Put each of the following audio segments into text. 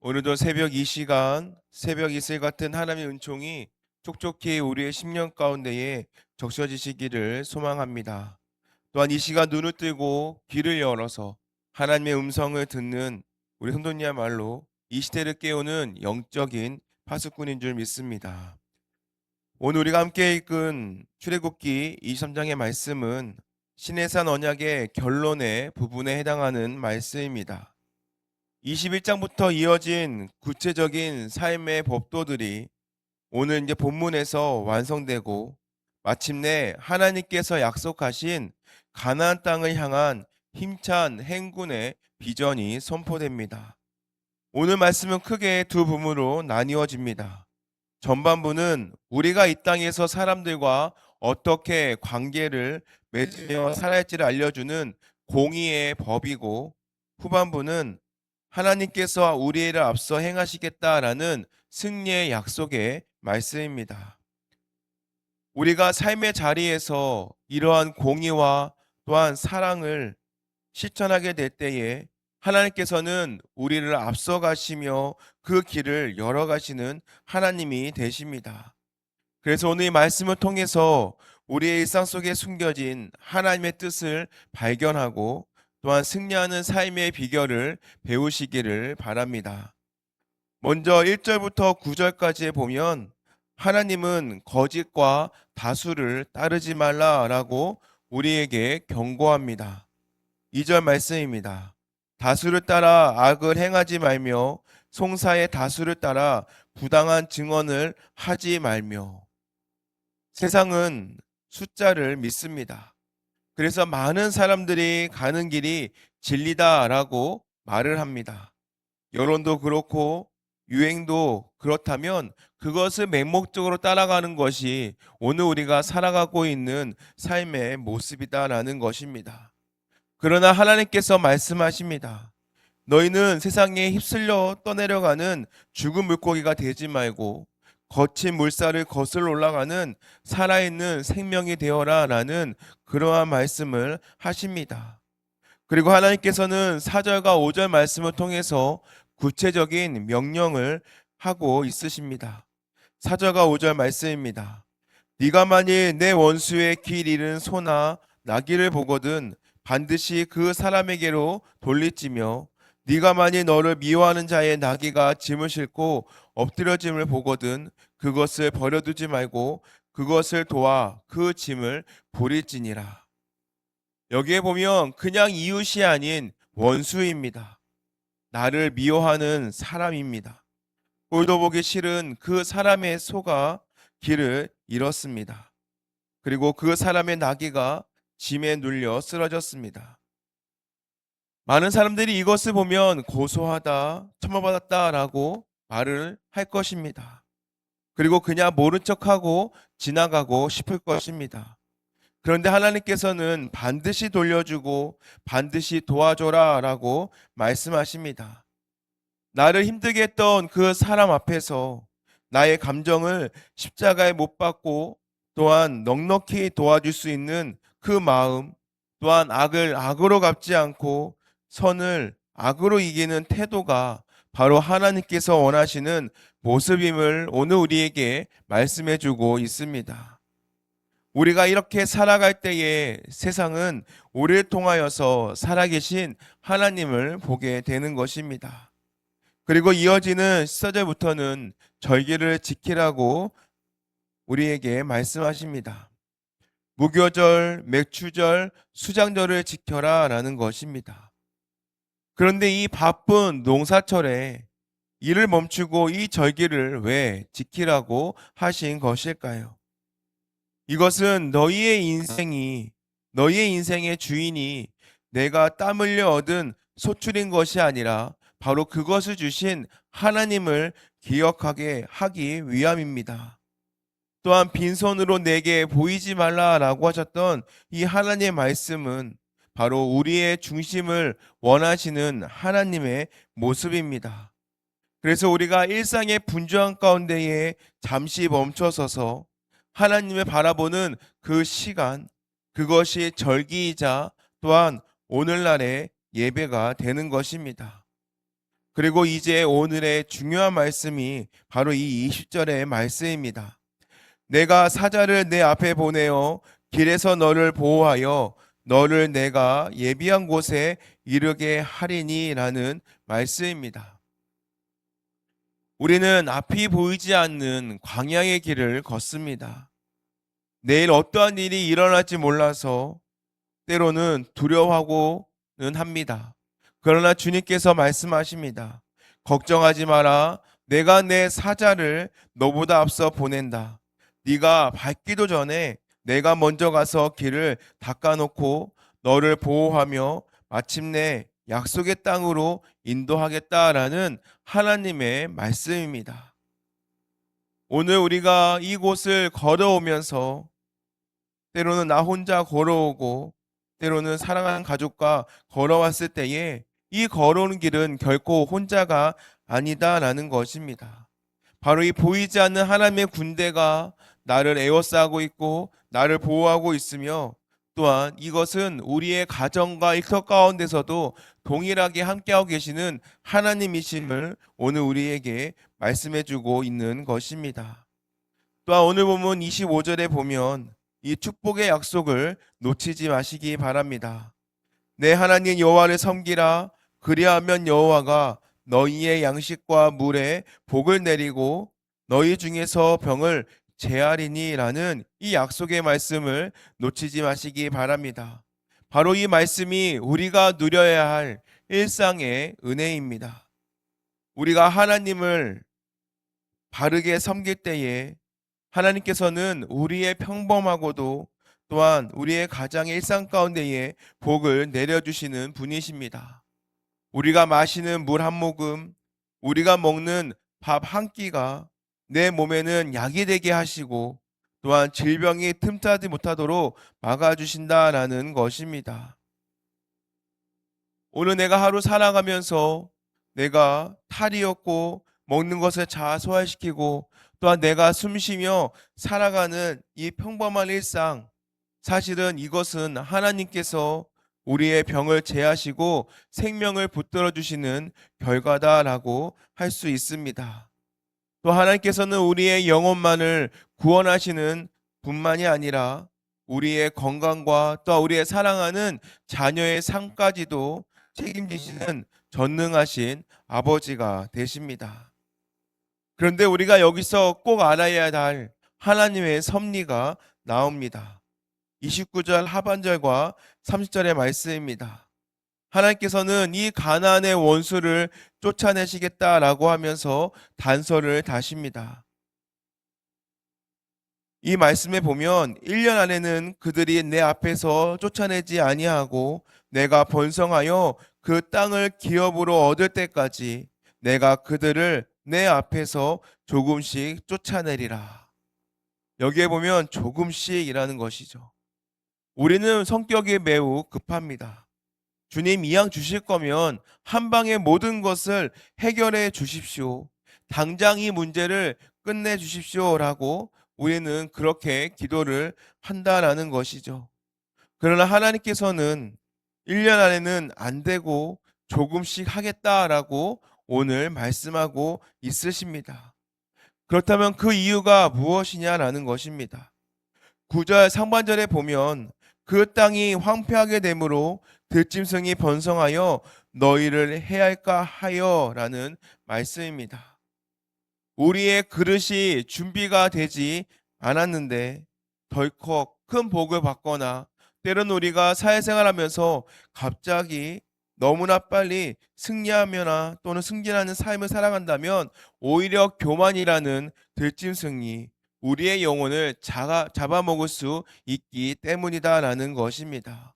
오늘도 새벽 이 시간, 새벽 이슬 같은 하나님의 은총이 촉촉히 우리의 심령 가운데에 적셔지시기를 소망합니다. 또한 이 시간 눈을 뜨고 귀를 열어서 하나님의 음성을 듣는 우리 성도님야말로 이 시대를 깨우는 영적인 파수꾼인 줄 믿습니다. 오늘 우리가 함께 읽은 출애굽기 23장의 말씀은 시내산 언약의 결론의 부분에 해당하는 말씀입니다. 21장부터 이어진 구체적인 삶의 법도들이 오늘 이제 본문에서 완성되고 마침내 하나님께서 약속하신 가나안 땅을 향한 힘찬 행군의 비전이 선포됩니다. 오늘 말씀은 크게 두 부분으로 나뉘어집니다. 전반부는 우리가 이 땅에서 사람들과 어떻게 관계를 맺으며 살아야지를 알려주는 공의의 법이고, 후반부는 하나님께서 우리를 앞서 행하시겠다라는 승리의 약속의 말씀입니다. 우리가 삶의 자리에서 이러한 공의와 또한 사랑을 실천하게 될 때에 하나님께서는 우리를 앞서가시며 그 길을 열어가시는 하나님이 되십니다. 그래서 오늘 이 말씀을 통해서 우리의 일상 속에 숨겨진 하나님의 뜻을 발견하고 또한 승리하는 삶의 비결을 배우시기를 바랍니다. 먼저 1절부터 9절까지에 보면 하나님은 거짓과 다수를 따르지 말라라고 우리에게 경고합니다. 2절 말씀입니다. 다수를 따라 악을 행하지 말며 송사의 다수를 따라 부당한 증언을 하지 말며. 세상은 숫자를 믿습니다. 그래서 많은 사람들이 가는 길이 진리다라고 말을 합니다. 여론도 그렇고 유행도 그렇다면 그것을 맹목적으로 따라가는 것이 오늘 우리가 살아가고 있는 삶의 모습이다라는 것입니다. 그러나 하나님께서 말씀하십니다. 너희는 세상에 휩쓸려 떠내려가는 죽은 물고기가 되지 말고 거친 물살을 거슬러 올라가는 살아있는 생명이 되어라 라는 그러한 말씀을 하십니다. 그리고 하나님께서는 4절과 5절 말씀을 통해서 구체적인 명령을 하고 있으십니다. 4절과 5절 말씀입니다. 네가 만일 내 원수의 길 잃은 소나 나귀를 보거든 반드시 그 사람에게로 돌리지며 네가 만일 너를 미워하는 자의 나귀가 짐을 싣고 엎드려짐을 보거든 그것을 버려두지 말고 그것을 도와 그 짐을 부릴지니라. 여기에 보면 그냥 이웃이 아닌 원수입니다. 나를 미워하는 사람입니다. 꼴도 보기 싫은 그 사람의 소가 길을 잃었습니다. 그리고 그 사람의 나귀가 짐에 눌려 쓰러졌습니다. 많은 사람들이 이것을 보면 고소하다, 처벌받았다라고 말을 할 것입니다. 그리고 그냥 모른 척하고 지나가고 싶을 것입니다. 그런데 하나님께서는 반드시 돌려주고 반드시 도와줘라라고 말씀하십니다. 나를 힘들게 했던 그 사람 앞에서 나의 감정을 십자가에 못 박고 또한 넉넉히 도와줄 수 있는 그 마음, 또한 악을 악으로 갚지 않고 선을 악으로 이기는 태도가 바로 하나님께서 원하시는 모습임을 오늘 우리에게 말씀해 주고 있습니다. 우리가 이렇게 살아갈 때에 세상은 우리를 통하여서 살아계신 하나님을 보게 되는 것입니다. 그리고 이어지는 14절부터는 절기를 지키라고 우리에게 말씀하십니다. 무교절, 맥추절, 수장절을 지켜라 라는 것입니다. 그런데 이 바쁜 농사철에 일을 멈추고 이 절기를 왜 지키라고 하신 것일까요? 이것은 너희의 인생의 주인이 내가 땀 흘려 얻은 소출인 것이 아니라 바로 그것을 주신 하나님을 기억하게 하기 위함입니다. 또한 빈손으로 내게 보이지 말라라고 하셨던 이 하나님의 말씀은 바로 우리의 중심을 원하시는 하나님의 모습입니다. 그래서 우리가 일상의 분주한 가운데에 잠시 멈춰서서 하나님을 바라보는 그 시간, 그것이 절기이자 또한 오늘날의 예배가 되는 것입니다. 그리고 이제 오늘의 중요한 말씀이 바로 이 20절의 말씀입니다. 내가 사자를 내 앞에 보내어 길에서 너를 보호하여 너를 내가 예비한 곳에 이르게 하리니라는 말씀입니다. 우리는 앞이 보이지 않는 광야의 길을 걷습니다. 내일 어떠한 일이 일어날지 몰라서 때로는 두려워하고는 합니다. 그러나 주님께서 말씀하십니다. 걱정하지 마라. 내가 내 사자를 너보다 앞서 보낸다. 네가 밟기도 전에 내가 먼저 가서 길을 닦아놓고 너를 보호하며 마침내 약속의 땅으로 인도하겠다라는 하나님의 말씀입니다. 오늘 우리가 이곳을 걸어오면서 때로는 나 혼자 걸어오고 때로는 사랑하는 가족과 걸어왔을 때에 이 걸어오는 길은 결코 혼자가 아니다라는 것입니다. 바로 이 보이지 않는 하나님의 군대가 나를 에워싸고 있고 나를 보호하고 있으며 또한 이것은 우리의 가정과 일터 가운데서도 동일하게 함께하고 계시는 하나님이심을 오늘 우리에게 말씀해 주고 있는 것입니다. 또한 오늘 본문 25절에 보면 이 축복의 약속을 놓치지 마시기 바랍니다. 내 하나님 여호와를 섬기라. 그리하면 여호와가 너희의 양식과 물에 복을 내리고 너희 중에서 병을 제하리니라는 이 약속의 말씀을 놓치지 마시기 바랍니다. 바로 이 말씀이 우리가 누려야 할 일상의 은혜입니다. 우리가 하나님을 바르게 섬길 때에 하나님께서는 우리의 평범하고도 또한 우리의 가정의 일상 가운데에 복을 내려주시는 분이십니다. 우리가 마시는 물 한 모금, 우리가 먹는 밥 한 끼가 내 몸에는 약이 되게 하시고 또한 질병이 틈타지 못하도록 막아주신다라는 것입니다. 오늘 내가 하루 살아가면서 내가 탈이었고 먹는 것을 잘 소화시키고 또한 내가 숨쉬며 살아가는 이 평범한 일상, 사실은 이것은 하나님께서 우리의 병을 제하시고 생명을 붙들어 주시는 결과다라고 할 수 있습니다. 또 하나님께서는 우리의 영혼만을 구원하시는 분만이 아니라 우리의 건강과 또 우리의 사랑하는 자녀의 삶까지도 책임지시는 전능하신 아버지가 되십니다. 그런데 우리가 여기서 꼭 알아야 할 하나님의 섭리가 나옵니다. 29절 하반절과 30절의 말씀입니다. 하나님께서는 이 가나안의 원수를 쫓아내시겠다라고 하면서 단서를 다십니다. 이 말씀에 보면 1년 안에는 그들이 내 앞에서 쫓아내지 아니하고 내가 번성하여 그 땅을 기업으로 얻을 때까지 내가 그들을 내 앞에서 조금씩 쫓아내리라. 여기에 보면 조금씩이라는 것이죠. 우리는 성격이 매우 급합니다. 주님 이왕 주실 거면 한 방에 모든 것을 해결해 주십시오. 당장 이 문제를 끝내 주십시오라고 우리는 그렇게 기도를 한다라는 것이죠. 그러나 하나님께서는 1년 안에는 안 되고 조금씩 하겠다라고 오늘 말씀하고 있으십니다. 그렇다면 그 이유가 무엇이냐라는 것입니다. 9절 상반절에 보면 그 땅이 황폐하게 되므로 들짐승이 번성하여 너희를 해할까 하여라는 말씀입니다. 우리의 그릇이 준비가 되지 않았는데 덜컥 큰 복을 받거나 때로는 우리가 사회생활하면서 갑자기 너무나 빨리 승리하거나 또는 승진하는 삶을 살아간다면 오히려 교만이라는 들짐승이 우리의 영혼을 잡아먹을 수 있기 때문이다라는 것입니다.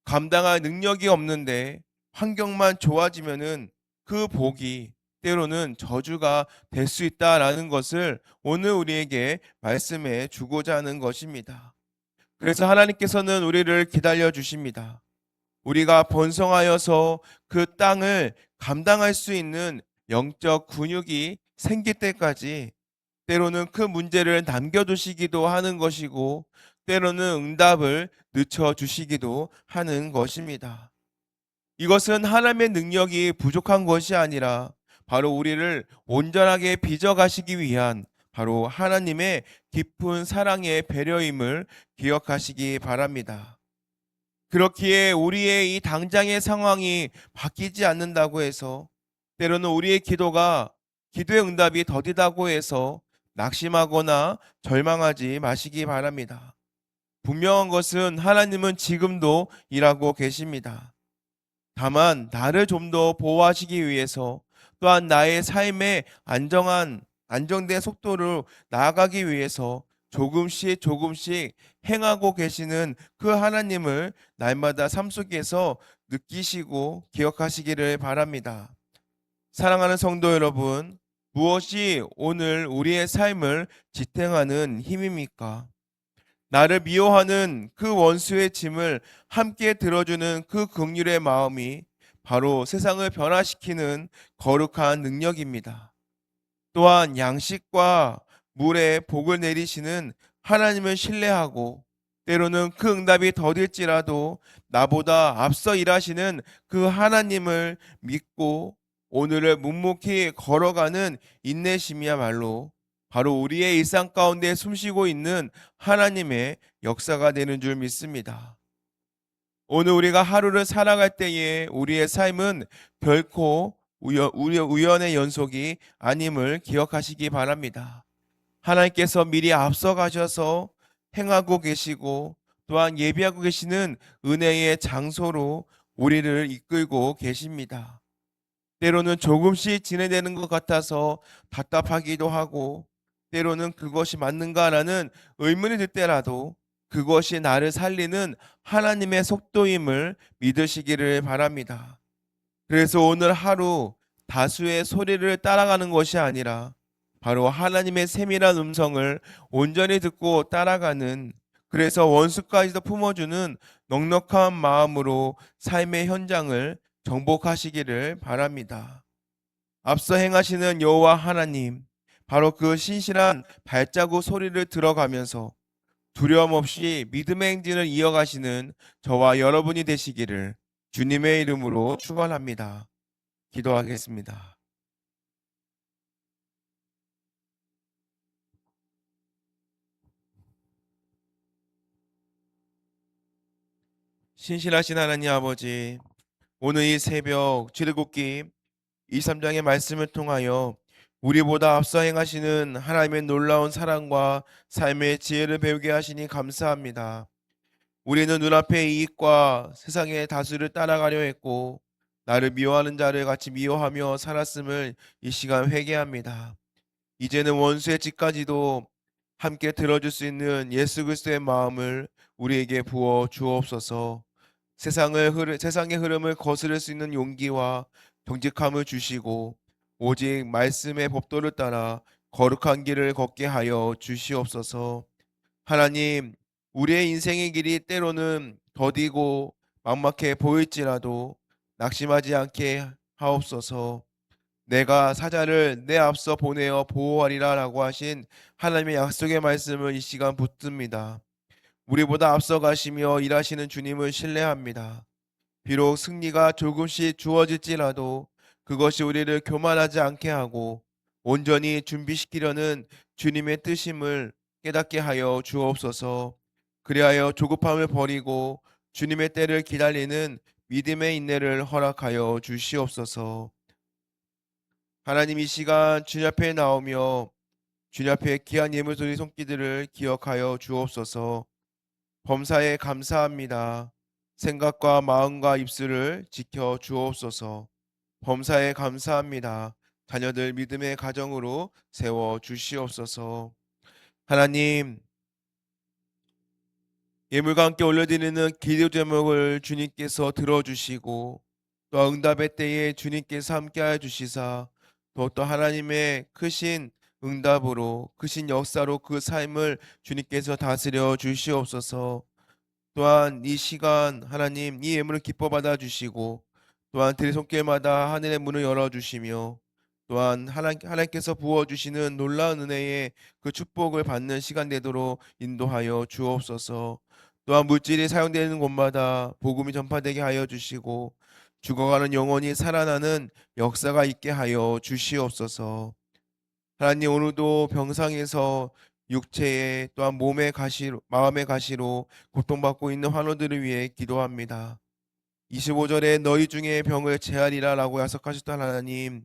감당할 능력이 없는데 환경만 좋아지면은 그 복이 때로는 저주가 될 수 있다라는 것을 오늘 우리에게 말씀해 주고자 하는 것입니다. 그래서 하나님께서는 우리를 기다려 주십니다. 우리가 번성하여서 그 땅을 감당할 수 있는 영적 근육이 생길 때까지 때로는 그 문제를 남겨두시기도 하는 것이고 때로는 응답을 늦춰주시기도 하는 것입니다. 이것은 하나님의 능력이 부족한 것이 아니라 바로 우리를 온전하게 빚어가시기 위한 바로 하나님의 깊은 사랑의 배려임을 기억하시기 바랍니다. 그렇기에 우리의 이 당장의 상황이 바뀌지 않는다고 해서 때로는 우리의 기도의 응답이 더디다고 해서 낙심하거나 절망하지 마시기 바랍니다. 분명한 것은 하나님은 지금도 일하고 계십니다. 다만 나를 좀 더 보호하시기 위해서 또한 나의 삶의 안정된 속도로 나아가기 위해서 조금씩 조금씩 행하고 계시는 그 하나님을 날마다 삶 속에서 느끼시고 기억하시기를 바랍니다. 사랑하는 성도 여러분, 무엇이 오늘 우리의 삶을 지탱하는 힘입니까? 나를 미워하는 그 원수의 짐을 함께 들어주는 그 긍휼의 마음이 바로 세상을 변화시키는 거룩한 능력입니다. 또한 양식과 물에 복을 내리시는 하나님을 신뢰하고 때로는 그 응답이 더딜지라도 나보다 앞서 일하시는 그 하나님을 믿고 오늘을 묵묵히 걸어가는 인내심이야말로 바로 우리의 일상 가운데 숨쉬고 있는 하나님의 역사가 되는 줄 믿습니다. 오늘 우리가 하루를 살아갈 때에 우리의 삶은 결코 우연의 연속이 아님을 기억하시기 바랍니다. 하나님께서 미리 앞서 가셔서 행하고 계시고 또한 예비하고 계시는 은혜의 장소로 우리를 이끌고 계십니다. 때로는 조금씩 진행되는 것 같아서 답답하기도 하고 때로는 그것이 맞는가라는 의문이 들 때라도 그것이 나를 살리는 하나님의 속도임을 믿으시기를 바랍니다. 그래서 오늘 하루 다수의 소리를 따라가는 것이 아니라 바로 하나님의 세밀한 음성을 온전히 듣고 따라가는, 그래서 원수까지도 품어주는 넉넉한 마음으로 삶의 현장을 정복하시기를 바랍니다. 앞서 행하시는 여호와 하나님, 바로 그 신실한 발자국 소리를 들어가면서 두려움 없이 믿음의 행진을 이어가시는 저와 여러분이 되시기를 주님의 이름으로 축원합니다. 기도하겠습니다. 신실하신 하나님 아버지, 오늘 이 새벽 출애굽기 23장의 말씀을 통하여 우리보다 앞서 행하시는 하나님의 놀라운 사랑과 삶의 지혜를 배우게 하시니 감사합니다. 우리는 눈앞의 이익과 세상의 다수를 따라가려 했고 나를 미워하는 자를 같이 미워하며 살았음을 이 시간 회개합니다. 이제는 원수의 집까지도 함께 들어줄 수 있는 예수 그리스도의 마음을 우리에게 부어 주옵소서. 세상의 흐름을 거스를 수 있는 용기와 정직함을 주시고 오직 말씀의 법도를 따라 거룩한 길을 걷게 하여 주시옵소서. 하나님, 우리의 인생의 길이 때로는 더디고 막막해 보일지라도 낙심하지 않게 하옵소서. 내가 사자를 내 앞서 보내어 보호하리라 라고 하신 하나님의 약속의 말씀을 이 시간 붙듭니다. 우리보다 앞서 가시며 일하시는 주님을 신뢰합니다. 비록 승리가 조금씩 주어질지라도 그것이 우리를 교만하지 않게 하고 온전히 준비시키려는 주님의 뜻임을 깨닫게 하여 주옵소서. 그리하여 조급함을 버리고 주님의 때를 기다리는 믿음의 인내를 허락하여 주시옵소서. 하나님, 이 시간 주님 앞에 나오며 주님 앞에 귀한 예물 드린 손길들을 기억하여 주옵소서. 범사에 감사합니다. 생각과 마음과 입술을 지켜 주옵소서. 범사에 감사합니다. 자녀들 믿음의 가정으로 세워 주시옵소서. 하나님, 예물과 함께 올려드리는 기도 제목을 주님께서 들어주시고 또 응답의 때에 주님께서 함께하여 주시사 또 하나님의 크신 응답으로 크신 역사로 그 삶을 주님께서 다스려 주시옵소서. 또한 이 시간 하나님 이 예물을 기뻐 받아 주시고 또한 드릴 손길마다 하늘의 문을 열어 주시며 또한 하나님께서 부어 주시는 놀라운 은혜의 그 축복을 받는 시간 되도록 인도하여 주옵소서. 또한 물질이 사용되는 곳마다 복음이 전파되게 하여 주시고 죽어가는 영혼이 살아나는 역사가 있게 하여 주시옵소서. 하나님, 오늘도 병상에서 육체에 또한 몸의 가시로 마음의 가시로 고통받고 있는 환우들을 위해 기도합니다. 25절에 너희 중에 병을 제하리라라고 약속하셨던 하나님,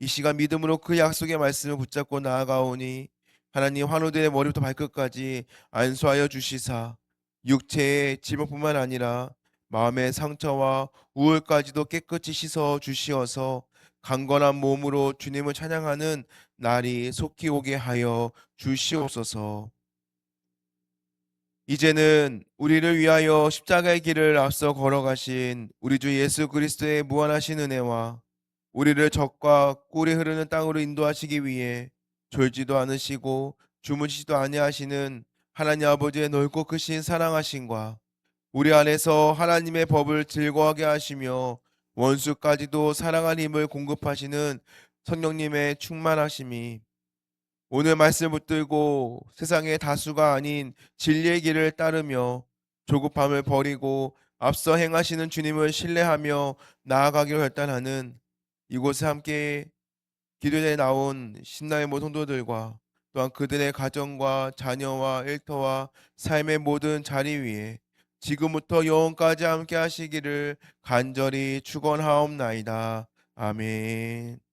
이 시간 믿음으로 그 약속의 말씀을 붙잡고 나아가오니 하나님, 환우들의 머리부터 발끝까지 안수하여 주시사 육체의 질병뿐만 아니라 마음의 상처와 우울까지도 깨끗이 씻어 주시어서 강건한 몸으로 주님을 찬양하는 날이 속히 오게 하여 주시옵소서. 이제는 우리를 위하여 십자가의 길을 앞서 걸어가신 우리 주 예수 그리스도의 무한하신 은혜와 우리를 적과 꿀이 흐르는 땅으로 인도하시기 위해 졸지도 않으시고 주무시지도 아니하시는 하나님 아버지의 넓고 크신 사랑하심과 우리 안에서 하나님의 법을 즐거워하게 하시며 원수까지도 사랑하는 힘을 공급하시는 성령님의 충만하심이 오늘 말씀 붙들고 세상의 다수가 아닌 진리의 길을 따르며 조급함을 버리고 앞서 행하시는 주님을 신뢰하며 나아가기로 결단하는 이곳에 함께 기도에 나온 신나의 모든 성도들과 또한 그들의 가정과 자녀와 일터와 삶의 모든 자리 위에 지금부터 영원까지 함께 하시기를 간절히 축원하옵나이다. 아멘.